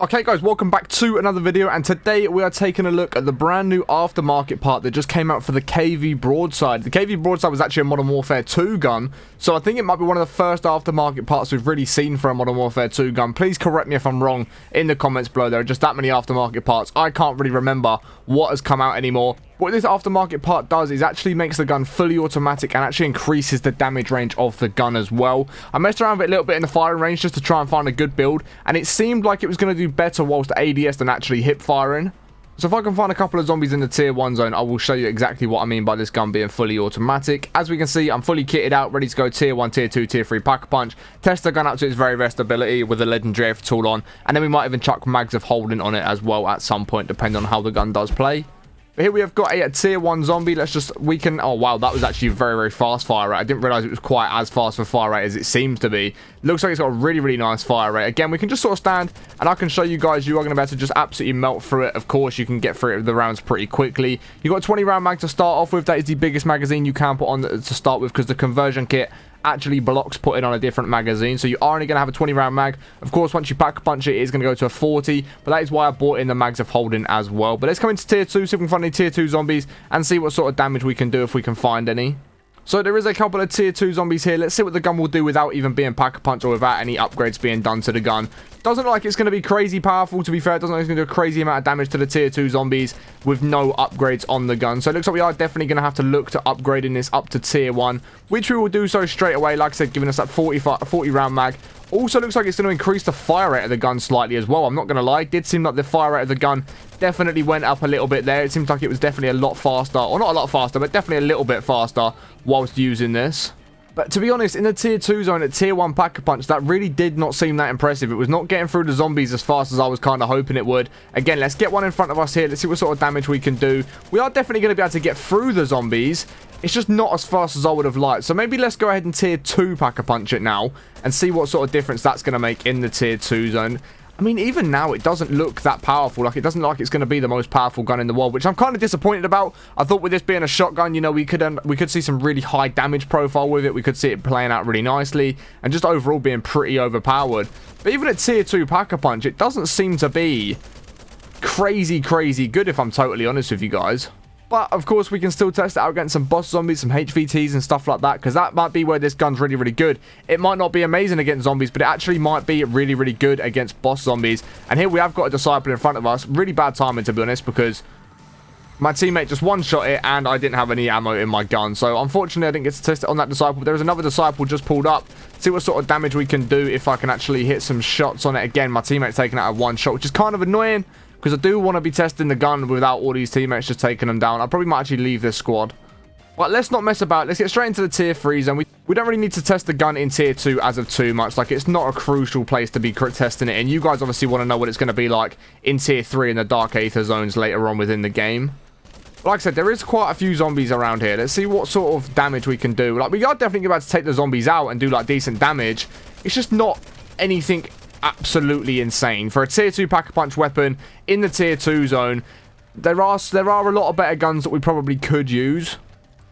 Okay guys, welcome back to another video, and today we are taking a look at the brand new aftermarket part that just came out for the KV broadside. The KV broadside was actually a Modern Warfare 2 gun, so I think it might be one of the first aftermarket parts we've really seen for a Modern Warfare 2 gun. Please correct me if I'm wrong in the comments below. There are just that many aftermarket parts. I can't really remember what has come out anymore. What this aftermarket part does is actually makes the gun fully automatic and actually increases the damage range of the gun as well. I messed around with it a little bit in the firing range just to try and find a good build, and it seemed like it was going to do better whilst ADS than actually hip firing. So if I can find a couple of zombies in the tier 1 zone, I will show you exactly what I mean by this gun being fully automatic. As we can see, I'm fully kitted out, ready to go tier 1, tier 2, tier 3 pack-a-punch, test the gun out to its very best ability with the legendary Aether tool on, and then we might even chuck mags of holding on it as well at some point, depending on how the gun does play. But here we have got a tier 1 zombie. Oh wow, that was actually a very, very fast fire rate. I didn't realize it was quite as fast for fire rate as it seems to be. Looks like it's got a really, really nice fire rate. Again, we can just sort of stand, and I can show you guys, you are going to be able to just absolutely melt through it. Of course, you can get through it with the rounds pretty quickly. You've got a 20 round mag to start off with. That is the biggest magazine you can put on to start with, because the conversion kit actually blocks putting on a different magazine, so you are only going to have a 20 round mag. Of course, once you pack punch it is going to go to a 40, but that is why I bought in the mags of holding as well. But let's come into tier 2, see if we can find any tier 2 zombies and see what sort of damage we can do if we can find any. So there is a couple of tier 2 zombies here. Let's see what the gun will do without even being pack-a-punch or without any upgrades being done to the gun. Doesn't look like it's going to be crazy powerful, to be fair. It doesn't look like it's going to do a crazy amount of damage to the tier 2 zombies with no upgrades on the gun. So it looks like we are definitely going to have to look to upgrading this up to tier 1, which we will do so straight away. Like I said, giving us that 40 round mag. Also looks like it's going to increase the fire rate of the gun slightly as well. I'm not going to lie. It did seem like the fire rate of the gun definitely went up a little bit there. It seems like it was definitely a lot faster. Or not a lot faster, but definitely a little bit faster whilst using this. But to be honest, in the tier 2 zone at tier 1 pack-a-punch, that really did not seem that impressive. It was not getting through the zombies as fast as I was kind of hoping it would. Again, let's get one in front of us here. Let's see what sort of damage we can do. We are definitely going to be able to get through the zombies. It's just not as fast as I would have liked. So maybe let's go ahead and tier 2 pack-a-punch it now and see what sort of difference that's going to make in the tier 2 zone. I mean, even now, it doesn't look that powerful. Like, it doesn't look like it's going to be the most powerful gun in the world, which I'm kind of disappointed about. I thought with this being a shotgun, you know, we could see some really high damage profile with it. We could see it playing out really nicely and just overall being pretty overpowered. But even at tier 2 pack-a-punch, it doesn't seem to be crazy good, if I'm totally honest with you guys. But, of course, we can still test it out against some boss zombies, some HVTs and stuff like that, because that might be where this gun's really good. It might not be amazing against zombies, but it actually might be really good against boss zombies. And here we have got a Disciple in front of us. Really bad timing, to be honest, because my teammate just one-shot it, and I didn't have any ammo in my gun. So, unfortunately, I didn't get to test it on that Disciple. But there is another Disciple just pulled up. See what sort of damage we can do if I can actually hit some shots on it. Again, my teammate's taking out a one-shot, which is kind of annoying, because I do want to be testing the gun without all these teammates just taking them down. I probably might actually leave this squad. But let's not mess about. Let's get straight into the tier 3 zone. We don't really need to test the gun in tier 2 as of too much. Like, it's not a crucial place to be testing it. And you guys obviously want to know what it's going to be like in tier 3 in the dark Aether zones later on within the game. Like I said, there is quite a few zombies around here. Let's see what sort of damage we can do. Like, we are definitely about to take the zombies out and do, like, decent damage. It's just not anything absolutely insane. For a tier 2 pack-a-punch weapon in the tier 2 zone, there are a lot of better guns that we probably could use.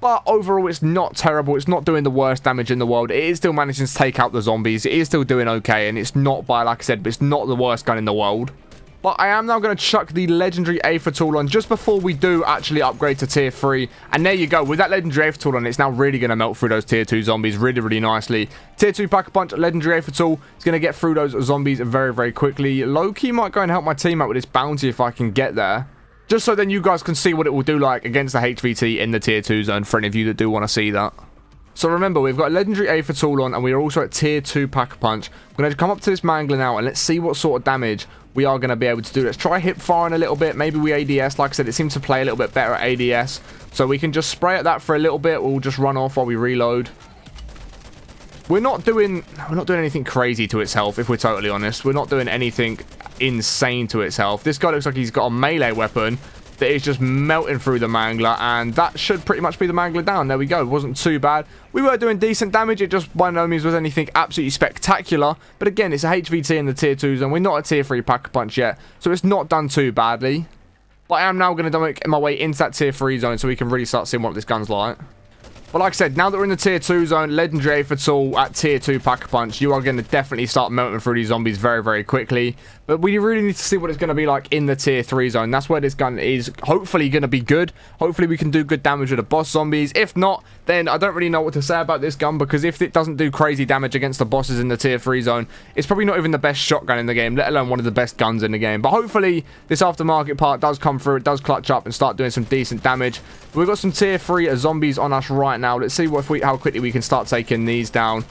But overall, it's not terrible. It's not doing the worst damage in the world. It is still managing to take out the zombies. It is still doing okay. And it's not by, like I said, but it's not the worst gun in the world. But I am now going to chuck the legendary Aether tool on just before we do actually upgrade to tier 3. And there you go. With that legendary Aether tool on, it's now really going to melt through those tier 2 zombies really nicely. Tier 2 pack-a-punch, legendary Aether tool is going to get through those zombies very quickly. Low-key might go and help my team out with this bounty if I can get there. Just so then you guys can see what it will do like against the HVT in the tier 2 zone for any of you that do want to see that. So remember, we've got a legendary Aether tool on, and we are also at tier 2 pack-a-punch. We're going to come up to this mangler now, and let's see what sort of damage we are going to be able to do. Let's try hip firing a little bit. Maybe we ADS. Like I said, it seems to play a little bit better at ADS. So we can just spray at that for a little bit. We'll just run off while we reload. We're not doing anything crazy to its health, if we're totally honest. We're not doing anything insane to its health. This guy looks like he's got a melee weapon that is just melting through the mangler, and that should pretty much be the mangler down. There we go. It wasn't too bad. We were doing decent damage. It just by no means was anything absolutely spectacular. But again, it's a HVT in the tier 2 zone. We're not a tier 3 pack-a-punch yet, so it's not done too badly. But I am now going to make my way into that tier 3 zone so we can really start seeing what this gun's like. But like I said, now that we're in the tier 2 zone, legendary Aether tool at tier 2 Pack-a-Punch, you are going to definitely start melting through these zombies very, very quickly. But we really need to see what it's going to be like in the tier 3 zone. That's where this gun is hopefully going to be good. Hopefully we can do good damage with the boss zombies. If not, then I don't really know what to say about this gun, because if it doesn't do crazy damage against the bosses in the tier 3 zone, it's probably not even the best shotgun in the game, let alone one of the best guns in the game. But hopefully this aftermarket part does come through, it does clutch up and start doing some decent damage. We've got some tier 3 zombies on us right now. Let's see how quickly we can start taking these down.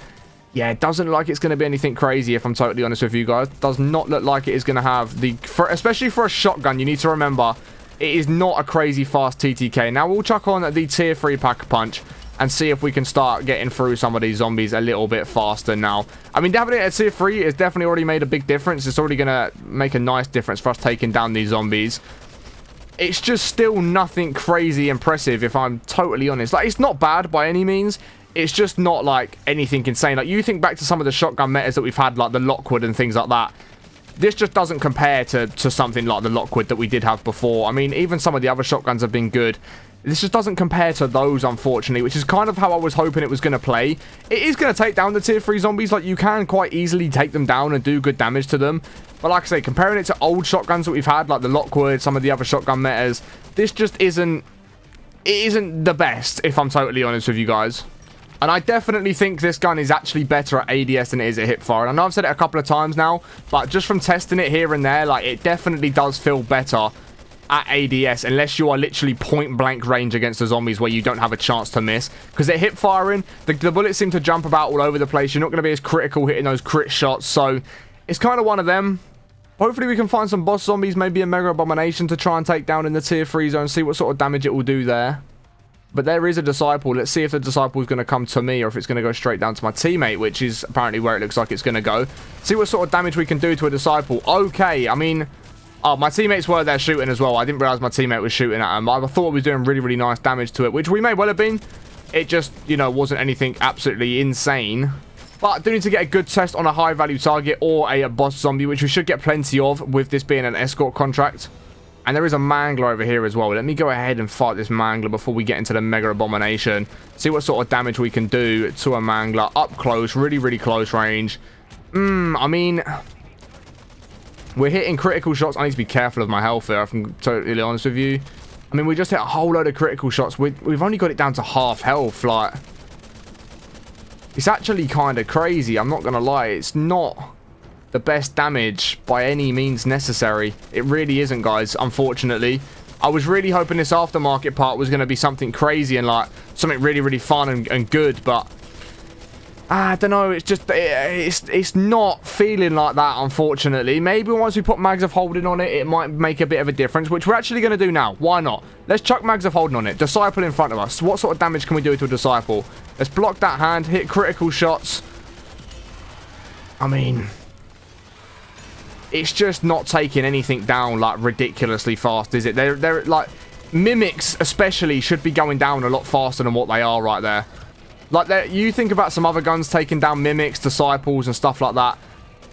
Yeah, it doesn't look like it's going to be anything crazy, if I'm totally honest with you guys. It does not look like it is going to have the... especially for a shotgun, you need to remember, it is not a crazy fast TTK. Now, we'll chuck on the tier 3 Pack-a-Punch and see if we can start getting through some of these zombies a little bit faster now. I mean, having it at tier 3 has definitely already made a big difference. It's already going to make a nice difference for us taking down these zombies. It's just still nothing crazy impressive, if I'm totally honest. Like, it's not bad by any means. It's just not, like, anything insane. Like, you think back to some of the shotgun metas that we've had, like the Lockwood and things like that. This just doesn't compare to something like the Lockwood that we did have before. I mean, even some of the other shotguns have been good. This just doesn't compare to those, unfortunately, which is kind of how I was hoping it was going to play. It is going to take down the tier 3 zombies. Like, you can quite easily take them down and do good damage to them. But like I say, comparing it to old shotguns that we've had, like the Lockwood, some of the other shotgun metas, this just isn't... it isn't the best, if I'm totally honest with you guys. And I definitely think this gun is actually better at ADS than it is at hipfire. And I know I've said it a couple of times now, but just from testing it here and there, like, it definitely does feel better at ADS, unless you are literally point blank range against the zombies where you don't have a chance to miss. Because at hip firing, the bullets seem to jump about all over the place. You're not going to be as critical hitting those crit shots. So it's kind of one of them. Hopefully we can find some boss zombies, maybe a Mega Abomination to try and take down in the tier 3 zone, see what sort of damage it will do there. But there is a Disciple. Let's see if the Disciple is going to come to me or if it's going to go straight down to my teammate, which is apparently where it looks like it's going to go. See what sort of damage we can do to a Disciple. Okay, I mean... oh, my teammates were there shooting as well. I didn't realize my teammate was shooting at him. I thought we were doing really, really nice damage to it, which we may well have been. It just, you know, wasn't anything absolutely insane. But I do need to get a good test on a high-value target or a boss zombie, which we should get plenty of with this being an escort contract. And there is a Mangler over here as well. Let me go ahead and fight this Mangler before we get into the Mega Abomination. See what sort of damage we can do to a Mangler up close, really, really close range. I mean... we're hitting critical shots. I need to be careful of my health here, if I'm totally honest with you. I mean, we just hit a whole load of critical shots. We've only got it down to half health. Like, it's actually kind of crazy. I'm not going to lie. It's not the best damage by any means necessary. It really isn't, guys, unfortunately. I was really hoping this aftermarket part was going to be something crazy and, like, something really, really fun and good, but... I don't know, it's just, it's not feeling like that, unfortunately. Maybe once we put Mags of Holding on it, it might make a bit of a difference, which we're actually going to do now. Why not? Let's chuck Mags of Holding on it. Disciple in front of us. What sort of damage can we do to a Disciple? Let's block that hand, hit critical shots. I mean... it's just not taking anything down, like, ridiculously fast, is it? They're like, Mimics, especially, should be going down a lot faster than what they are right there. Like, you think about some other guns taking down Mimics, Disciples, and stuff like that.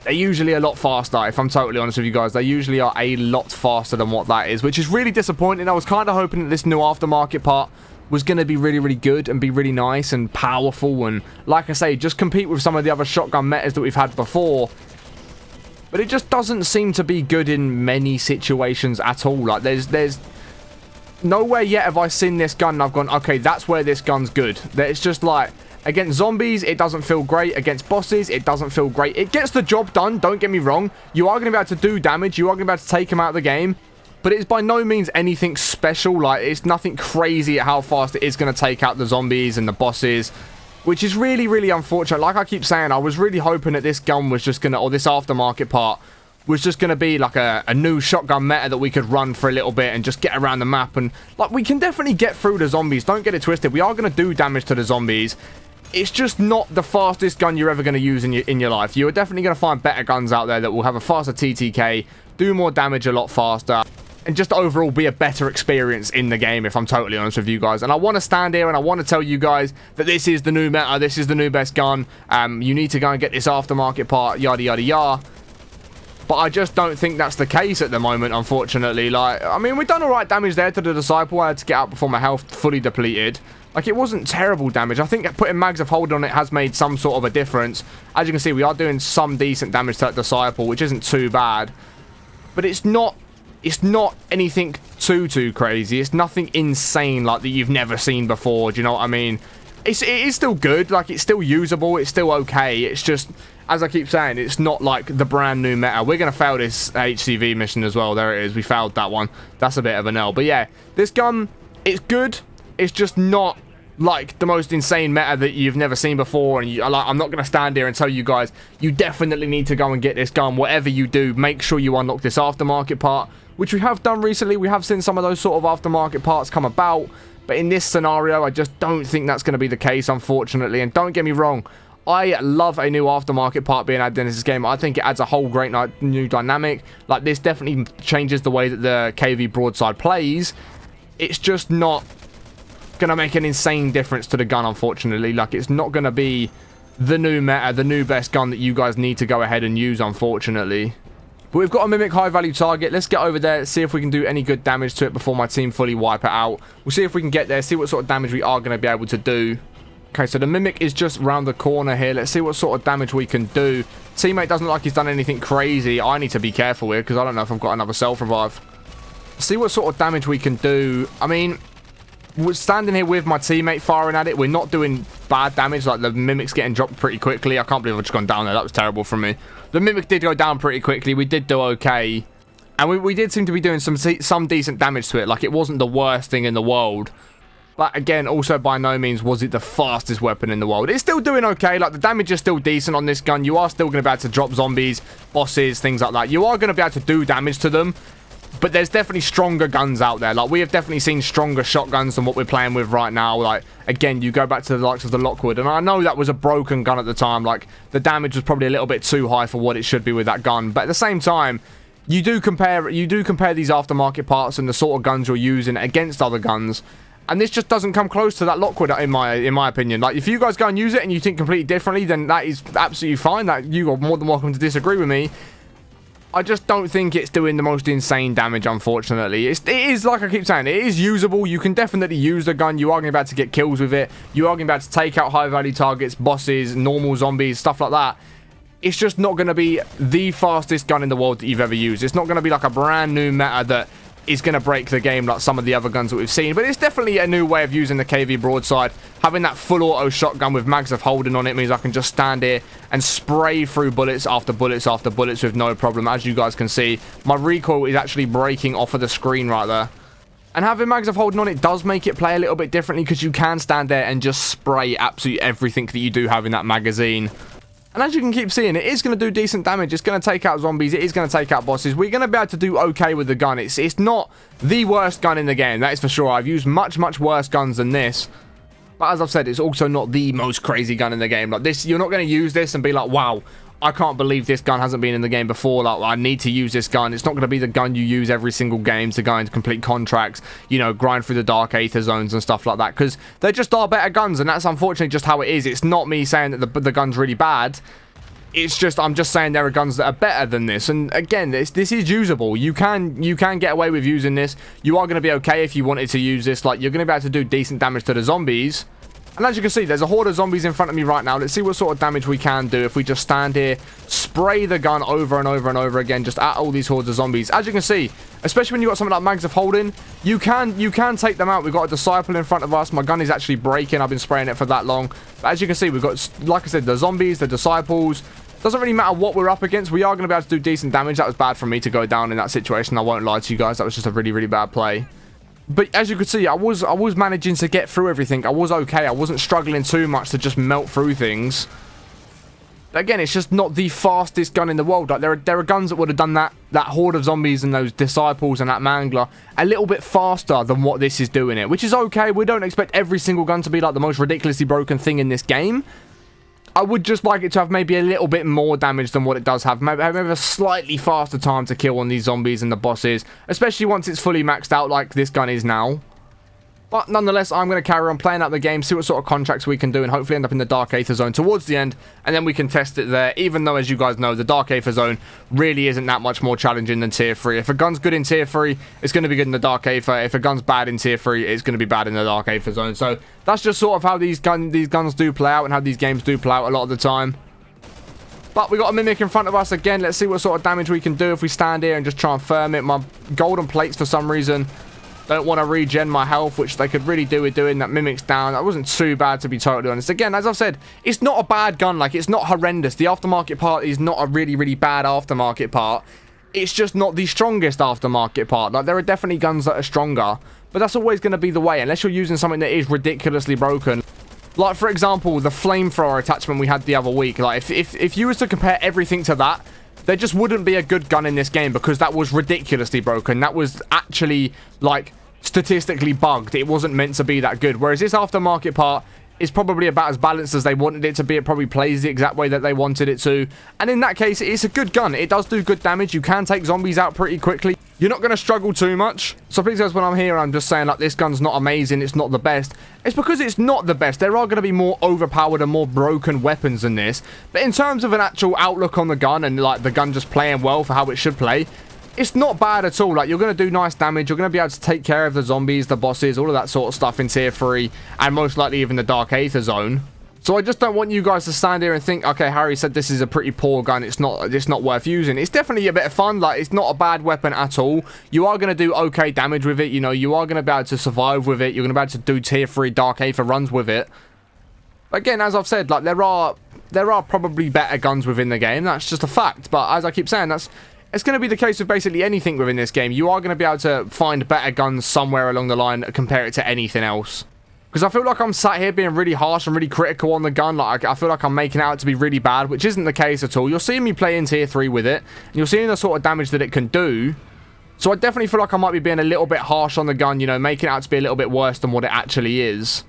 They're usually a lot faster, if I'm totally honest with you guys. They usually are a lot faster than what that is, which is really disappointing. I was kind of hoping that this new aftermarket part was going to be really, really good and be really nice and powerful. And, like I say, just compete with some of the other shotgun metas that we've had before. But it just doesn't seem to be good in many situations at all. Like, there's nowhere yet have I seen this gun and I've gone, okay, that's where this gun's good. It's just like, against zombies, it doesn't feel great. Against bosses, it doesn't feel great. It gets the job done, don't get me wrong. You are going to be able to do damage. You are going to be able to take them out of the game. But it's by no means anything special. Like, it's nothing crazy at how fast it is going to take out the zombies and the bosses. Which is really, really unfortunate. Like I keep saying, I was really hoping that this gun was just going to, or this aftermarket part, was just going to be like a new shotgun meta that we could run for a little bit and just get around the map. And, like, we can definitely get through the zombies. Don't get it twisted. We are going to do damage to the zombies. It's just not the fastest gun you're ever going to use in your life. You're definitely going to find better guns out there that will have a faster TTK, do more damage a lot faster, and just overall be a better experience in the game, if I'm totally honest with you guys. And I want to stand here and I want to tell you guys that this is the new meta, this is the new best gun. You need to go and get this aftermarket part, yada, yada, yada. But I just don't think that's the case at the moment, unfortunately. Like, I mean, we've done all right damage there to the Disciple. I had to get out before my health fully depleted. Like, it wasn't terrible damage. I think putting Mags of Hold on it has made some sort of a difference. As you can see, we are doing some decent damage to that Disciple, which isn't too bad. But it's not anything too crazy. It's nothing insane like that you've never seen before. Do you know what I mean? It is still good. Like, it's still usable. It's still okay. It's just, as I keep saying, it's not like the brand new meta. We're going to fail this HCV mission as well. There it is. We failed that one. That's a bit of an L. But yeah, this gun, it's good. It's just not like the most insane meta that you've never seen before. And I'm not going to stand here and tell you guys, you definitely need to go and get this gun. Whatever you do, make sure you unlock this aftermarket part, which we have done recently. We have seen some of those sort of aftermarket parts come about. But in this scenario, I just don't think that's going to be the case, unfortunately. And don't get me wrong, I love a new aftermarket part being added into this game. I think it adds a whole great new dynamic. Like, this definitely changes the way that the KV broadside plays. It's just not going to make an insane difference to the gun, unfortunately. Like, it's not going to be the new meta, the new best gun that you guys need to go ahead and use, unfortunately. But we've got a Mimic high value target. Let's get over there, see if we can do any good damage to it before my team fully wipe it out. We'll see if we can get there, see what sort of damage we are going to be able to do. Okay, so the Mimic is just round the corner here. Let's see what sort of damage we can do. Teammate doesn't look like he's done anything crazy. I need to be careful here because I don't know if I've got another self-revive. See what sort of damage we can do. I mean, we're standing here with my teammate firing at it. We're not doing bad damage. Like, the Mimic's getting dropped pretty quickly. I can't believe I've just gone down there. That was terrible from me. The Mimic did go down pretty quickly. We did do okay. And we did seem to be doing some decent damage to it. Like, it wasn't the worst thing in the world. But again, also by no means was it the fastest weapon in the world. It's still doing okay. Like, the damage is still decent on this gun. You are still going to be able to drop zombies, bosses, things like that. You are going to be able to do damage to them. But there's definitely stronger guns out there. Like, we have definitely seen stronger shotguns than what we're playing with right now. Like, again, you go back to the likes of the Lockwood. And I know that was a broken gun at the time. Like, the damage was probably a little bit too high for what it should be with that gun. But at the same time, you do compare these aftermarket parts and the sort of guns you're using against other guns. And this just doesn't come close to that Lockwood, in my opinion. Like, if you guys go and use it and you think completely differently, then that is absolutely fine. That you are more than welcome to disagree with me. I just don't think it's doing the most insane damage, unfortunately. It is, like I keep saying, it is usable. You can definitely use the gun. You are going to be able to get kills with it. You are going to be able to take out high-value targets, bosses, normal zombies, stuff like that. It's just not going to be the fastest gun in the world that you've ever used. It's not going to be like a brand new meta that is going to break the game like some of the other guns that we've seen. But it's definitely a new way of using the KV broadside. Having that full auto shotgun with mags of holding on it means I can just stand here and spray through bullets after bullets after bullets with no problem. As you guys can see, my recoil is actually breaking off of the screen right there. And having mags of holding on it does make it play a little bit differently because you can stand there and just spray absolutely everything that you do have in that magazine. And as you can keep seeing, it is going to do decent damage. It's going to take out zombies. It is going to take out bosses. We're going to be able to do okay with the gun. It's not the worst gun in the game, that is for sure. I've used much worse guns than this. But as I've said, it's also not the most crazy gun in the game. Like, this, you're not going to use this and be like, wow, I can't believe this gun hasn't been in the game before. Like, I need to use this gun. It's not going to be the gun you use every single game to go into complete contracts, you know, grind through the dark Aether zones and stuff like that. Because there just are better guns, and that's unfortunately just how it is. It's not me saying that the gun's really bad. It's just, I'm just saying there are guns that are better than this. And again, this is usable. You can get away with using this. You are going to be okay if you wanted to use this. Like, you're going to be able to do decent damage to the zombies. And as you can see, there's a horde of zombies in front of me right now. Let's see what sort of damage we can do if we just stand here, spray the gun over and over and over again, just at all these hordes of zombies. As you can see, especially when you've got something like mags of holding, you can take them out. We've got a Disciple in front of us. My gun is actually breaking. I've been spraying it for that long. But as you can see, we've got, like I said, the zombies, the Disciples. Doesn't really matter what we're up against. We are going to be able to do decent damage. That was bad for me to go down in that situation. I won't lie to you guys. That was just a really bad play. But as you could see, I was managing to get through everything. I was okay. I wasn't struggling too much to just melt through things. But again, it's just not the fastest gun in the world. Like, there are guns that would have done that horde of zombies and those Disciples and that Mangler a little bit faster than what this is doing it, which is okay. We don't expect every single gun to be like the most ridiculously broken thing in this game. I would just like it to have maybe a little bit more damage than what it does have. Maybe a slightly faster time to kill on these zombies and the bosses, especially once it's fully maxed out like this gun is now. But nonetheless, I'm going to carry on playing out the game, see what sort of contracts we can do, and hopefully end up in the Dark Aether Zone towards the end, and then we can test it there, even though, as you guys know, the Dark Aether Zone really isn't that much more challenging than Tier 3. If a gun's good in Tier 3, it's going to be good in the Dark Aether. If a gun's bad in Tier 3, it's going to be bad in the Dark Aether Zone. So that's just sort of how these guns do play out, and how these games do play out a lot of the time. But we got a Mimic in front of us again. Let's see what sort of damage we can do if we stand here and just try and firm it. My golden plates, for some reason, don't want to regen my health, which they could really do with doing. That Mimic's down. That wasn't too bad, to be totally honest. Again, as I've said, it's not a bad gun. Like, it's not horrendous. The aftermarket part is not a really, really bad aftermarket part. It's just not the strongest aftermarket part. Like, there are definitely guns that are stronger, but that's always going to be the way, unless you're using something that is ridiculously broken. Like, for example, the flamethrower attachment we had the other week. Like, if you was to compare everything to that, there just wouldn't be a good gun in this game, because that was ridiculously broken. That was actually, like, statistically bugged. It wasn't meant to be that good. Whereas this aftermarket part is probably about as balanced as they wanted it to be. It probably plays the exact way that they wanted it to. And in that case, it's a good gun. It does do good damage. You can take zombies out pretty quickly. You're not going to struggle too much. So please guys, when I'm here, I'm just saying, like, this gun's not amazing. It's not the best. It's because it's not the best. There are going to be more overpowered and more broken weapons than this. But in terms of an actual outlook on the gun and, like, the gun just playing well for how it should play, it's not bad at all. Like, you're going to do nice damage. You're going to be able to take care of the zombies, the bosses, all of that sort of stuff in Tier 3, and most likely even the Dark Aether Zone. So I just don't want you guys to stand here and think, okay, Harry said this is a pretty poor gun. It's not worth using. It's definitely a bit of fun. Like, it's not a bad weapon at all. You are going to do okay damage with it. You know, you are going to be able to survive with it. You're going to be able to do Tier 3 Dark Aether runs with it. Again, as I've said, like, there are probably better guns within the game. That's just a fact. But as I keep saying, it's going to be the case with basically anything within this game. You are going to be able to find better guns somewhere along the line and compare it to anything else. Because I feel like I'm sat here being really harsh and really critical on the gun. Like, I feel like I'm making it out to be really bad, which isn't the case at all. You're seeing me play in Tier 3 with it, and you're seeing the sort of damage that it can do. So I definitely feel like I might be being a little bit harsh on the gun, you know, making it out to be a little bit worse than what it actually is.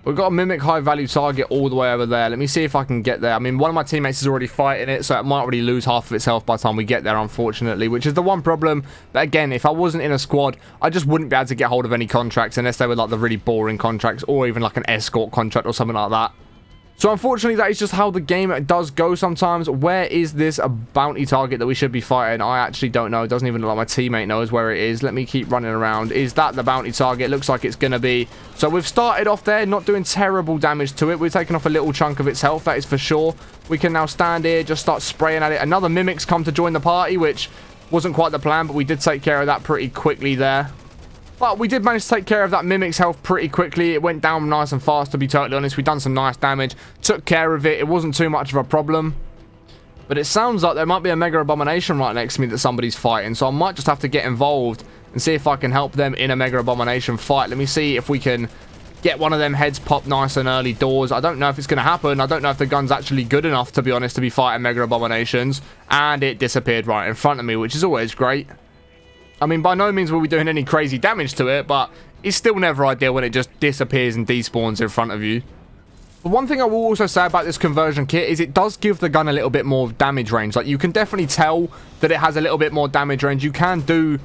We've got a Mimic high value target all the way over there. Let me see if I can get there. I mean, one of my teammates is already fighting it, so it might already lose half of its health by the time we get there, unfortunately, which is the one problem. But again, if I wasn't in a squad, I just wouldn't be able to get hold of any contracts unless they were like the really boring contracts, or even like an escort contract or something like that. So unfortunately, that is just how the game does go sometimes. Where is this a bounty target that we should be fighting? I actually don't know. It doesn't even look like my teammate knows where it is. Let me keep running around. Is that the bounty target? Looks like it's going to be. So we've started off there, not doing terrible damage to it. We've taken off a little chunk of its health, that is for sure. We can now stand here, just start spraying at it. Another Mimic's come to join the party, which wasn't quite the plan, but we did take care of that pretty quickly there. But we did manage to take care of that Mimic's health pretty quickly. It went down nice and fast, to be totally honest. We've done some nice damage. Took care of it. It wasn't too much of a problem. But it sounds like there might be a Mega Abomination right next to me that somebody's fighting. So I might just have to get involved and see if I can help them in a Mega Abomination fight. Let me see if we can get one of them heads popped nice and early doors. I don't know if it's going to happen. I don't know if the gun's actually good enough, to be honest, to be fighting Mega Abominations. And it disappeared right in front of me, which is always great. I mean, by no means will we be doing any crazy damage to it, but it's still never ideal when it just disappears and despawns in front of you. But one thing I will also say about this conversion kit is it does give the gun a little bit more damage range. Like, you can definitely tell that it has a little bit more damage range. You can do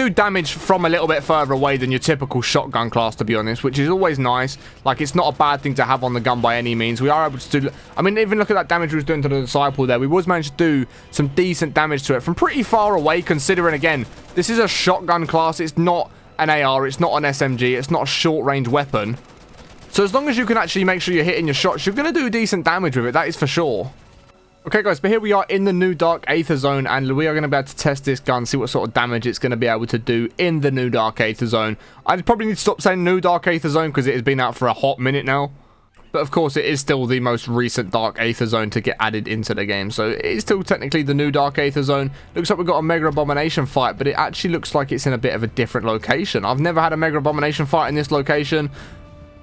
damage from a little bit further away than your typical shotgun class, to be honest, which is always nice. Like, it's not a bad thing to have on the gun by any means. We are able to do, I mean, even look at that damage we was doing to the Disciple there. We was managed to do some decent damage to it from pretty far away, considering, again, this is a shotgun class. It's not an AR. It's not an SMG. It's not a short-range weapon. So as long as you can actually make sure you're hitting your shots, you're going to do decent damage with it. That is for sure. Okay, guys, but here we are in the new Dark Aether Zone, and we are going to be able to test this gun, see what sort of damage it's going to be able to do in the new Dark Aether Zone. I probably need to stop saying new Dark Aether Zone because it has been out for a hot minute now. But of course, it is still the most recent Dark Aether Zone to get added into the game, so it is still technically the new Dark Aether Zone. Looks like we've got a Mega Abomination fight, but it actually looks like it's in a bit of a different location. I've never had a Mega Abomination fight in this location.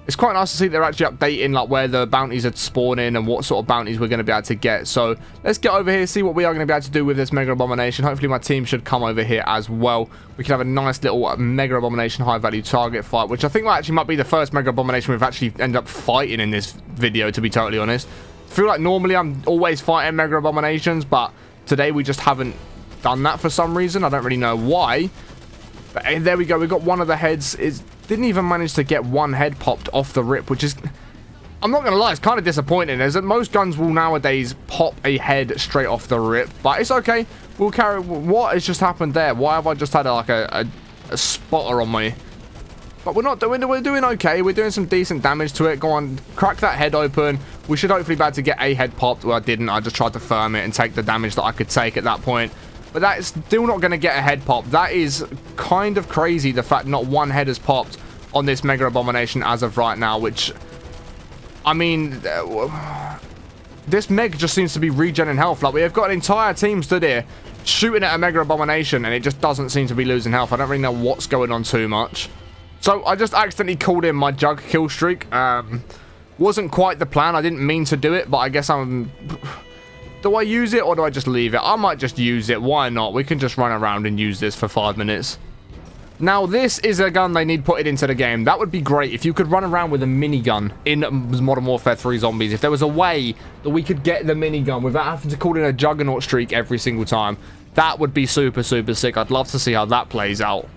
It's quite nice to see they're actually updating like where the bounties are spawning and what sort of bounties we're going to be able to get. So let's get over here, see what we are going to be able to do with this Mega Abomination. Hopefully my team should come over here as well. We can have a nice little Mega Abomination high value target fight, which I think actually might be the first Mega Abomination we've actually ended up fighting in this video, to be totally honest. I feel like normally I'm always fighting Mega Abominations, but today we just haven't done that for some reason. I don't really know why. But there we go. We've got one of the heads. Didn't even manage to get one head popped off the rip, which is, I'm not gonna lie, it's kind of disappointing. As that most guns will nowadays pop a head straight off the rip, but it's okay. We'll carry. What has just happened there? Why have I just had like a spotter on me? But we're not doing. We're doing okay. We're doing some decent damage to it. Go on, crack that head open. We should hopefully be able to get a head popped. Well, I didn't. I just tried to firm it and take the damage that I could take at that point. But that is still not going to get a head pop. That is kind of crazy. The fact not one head has popped on this Mega Abomination as of right now, which, I mean, this Meg just seems to be regenerating health. Like, we have got an entire team stood here shooting at a Mega Abomination, and it just doesn't seem to be losing health. I don't really know what's going on too much. So I just accidentally called in my Jug kill streak. Wasn't quite the plan. I didn't mean to do it, but I guess I'm... Do I use it or do I just leave it? I might just use it. Why not? We can just run around and use this for 5 minutes. Now, this is a gun they need put into the game. That would be great if you could run around with a minigun in Modern Warfare 3 Zombies. If there was a way that we could get the minigun without having to call in a Juggernaut streak every single time, that would be super, super sick. I'd love to see how that plays out.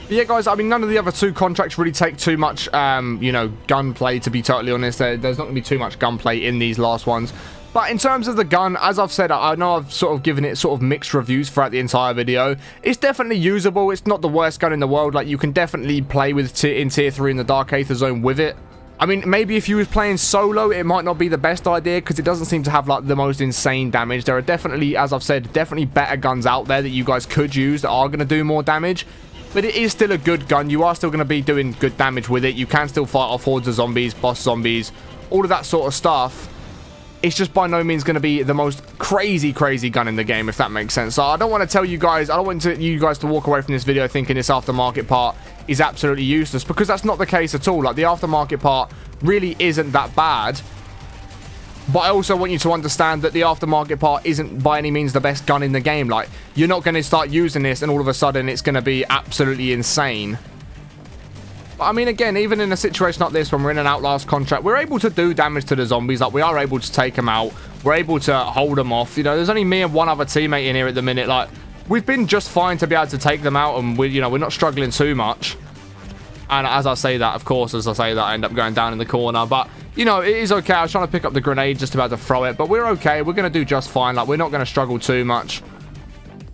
But yeah, guys, I mean, none of the other 2 contracts really take too much, you know, gunplay, to be totally honest. There's not going to be too much gunplay in these last ones. But in terms of the gun, as I've said, I know I've sort of given it sort of mixed reviews throughout the entire video. It's definitely usable. It's not the worst gun in the world. Like, you can definitely play with in Tier 3 in the Dark Aether Zone with it. I mean, maybe if you was playing solo, it might not be the best idea because it doesn't seem to have, like, the most insane damage. There are definitely, as I've said, definitely better guns out there that you guys could use that are going to do more damage. But it is still a good gun. You are still going to be doing good damage with it. You can still fight off hordes of zombies, boss zombies, all of that sort of stuff. It's just by no means going to be the most crazy gun in the game, if that makes sense. So I don't want to tell you guys, I don't want you guys to walk away from this video thinking this aftermarket part is absolutely useless, because that's not the case at all. Like, the aftermarket part really isn't that bad. But I also want you to understand that the aftermarket part isn't by any means the best gun in the game. Like, you're not going to start using this and all of a sudden it's going to be absolutely insane. I mean, again, even in a situation like this, when we're in an Outlast contract, we're able to do damage to the zombies. Like, we are able to take them out. We're able to hold them off. You know, there's only me and one other teammate in here at the minute. Like, we've been just fine to be able to take them out, and we're not struggling too much. And as I say that, of course, as I say that, I end up going down in the corner. But, you know, it is okay. I was trying to pick up the grenade just about to throw it, but we're okay. We're going to do just fine. Like, we're not going to struggle too much.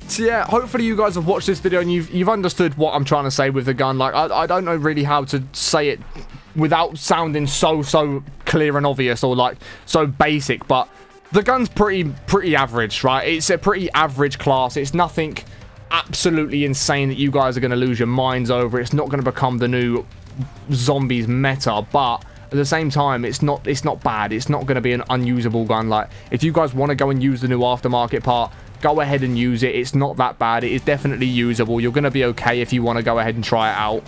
So yeah, hopefully you guys have watched this video and you've understood what I'm trying to say with the gun. Like, I don't know really how to say it without sounding so clear and obvious, or like so basic, but the gun's pretty average, right? It's a pretty average class. It's nothing absolutely insane that you guys are going to lose your minds over. It's not going to become the new zombies meta, but at the same time, it's not bad. It's not going to be an unusable gun. Like, if you guys want to go and use the new aftermarket part, go ahead and use it. It's not that bad. It is definitely usable. You're going to be okay if you want to go ahead and try it out.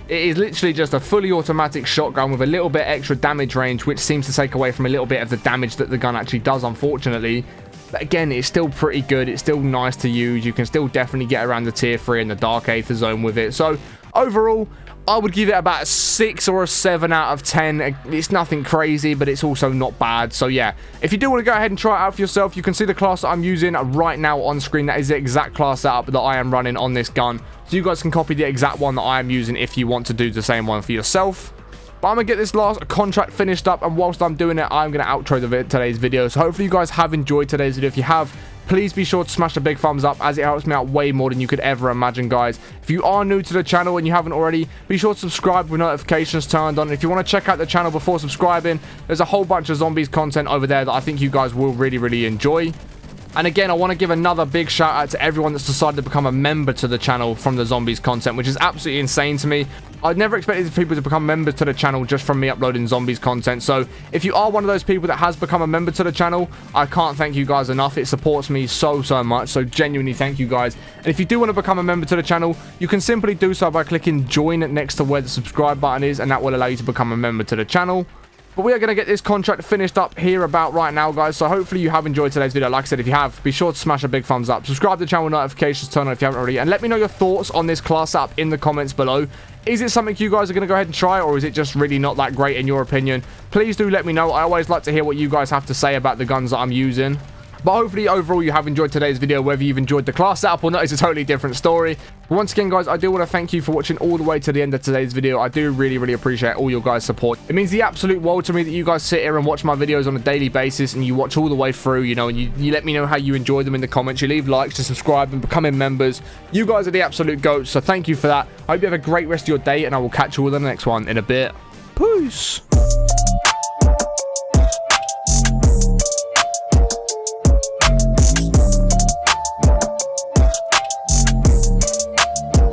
It is literally just a fully automatic shotgun with a little bit extra damage range, which seems to take away from a little bit of the damage that the gun actually does, unfortunately. But again, it's still pretty good. It's still nice to use. You can still definitely get around the Tier 3 and the Dark Aether Zone with it. So, overall, I would give it about a 6 or a 7 out of 10. It's nothing crazy, but it's also not bad. So yeah, if you do want to go ahead and try it out for yourself, you can see the class that I'm using right now on screen. That is the exact class setup that I am running on this gun. So you guys can copy the exact one that I am using if you want to do the same one for yourself. But I'm going to get this last contract finished up, and whilst I'm doing it, I'm going to outro today's video. So hopefully you guys have enjoyed today's video. If you have, please be sure to smash a big thumbs up, as it helps me out way more than you could ever imagine, guys. If you are new to the channel and you haven't already, be sure to subscribe with notifications turned on. If you want to check out the channel before subscribing, there's a whole bunch of zombies content over there that I think you guys will really enjoy. And again, I want to give another big shout out to everyone that's decided to become a member to the channel from the zombies content, which is absolutely insane to me. I'd never expected people to become members to the channel just from me uploading zombies content. So if you are one of those people that has become a member to the channel, I can't thank you guys enough. It supports me so much. So genuinely thank you guys. And if you do want to become a member to the channel, you can simply do so by clicking join next to where the subscribe button is, and that will allow you to become a member to the channel. But we are going to get this contract finished up here about right now, guys. So hopefully you have enjoyed today's video. Like I said, if you have, be sure to smash a big thumbs up. Subscribe to the channel with notifications turned on if you haven't already. And let me know your thoughts on this class setup in the comments below. Is it something you guys are going to go ahead and try, or is it just really not that great in your opinion? Please do let me know. I always like to hear what you guys have to say about the guns that I'm using. But hopefully, overall, you have enjoyed today's video. Whether you've enjoyed the class setup or not is a totally different story. But once again, guys, I do want to thank you for watching all the way to the end of today's video. I do really appreciate all your guys' support. It means the absolute world to me that you guys sit here and watch my videos on a daily basis, and you watch all the way through, you know, and you let me know how you enjoy them in the comments. You leave likes, to subscribe and becoming members. You guys are the absolute goats, so thank you for that. I hope you have a great rest of your day, and I will catch you all in the next one in a bit. Peace.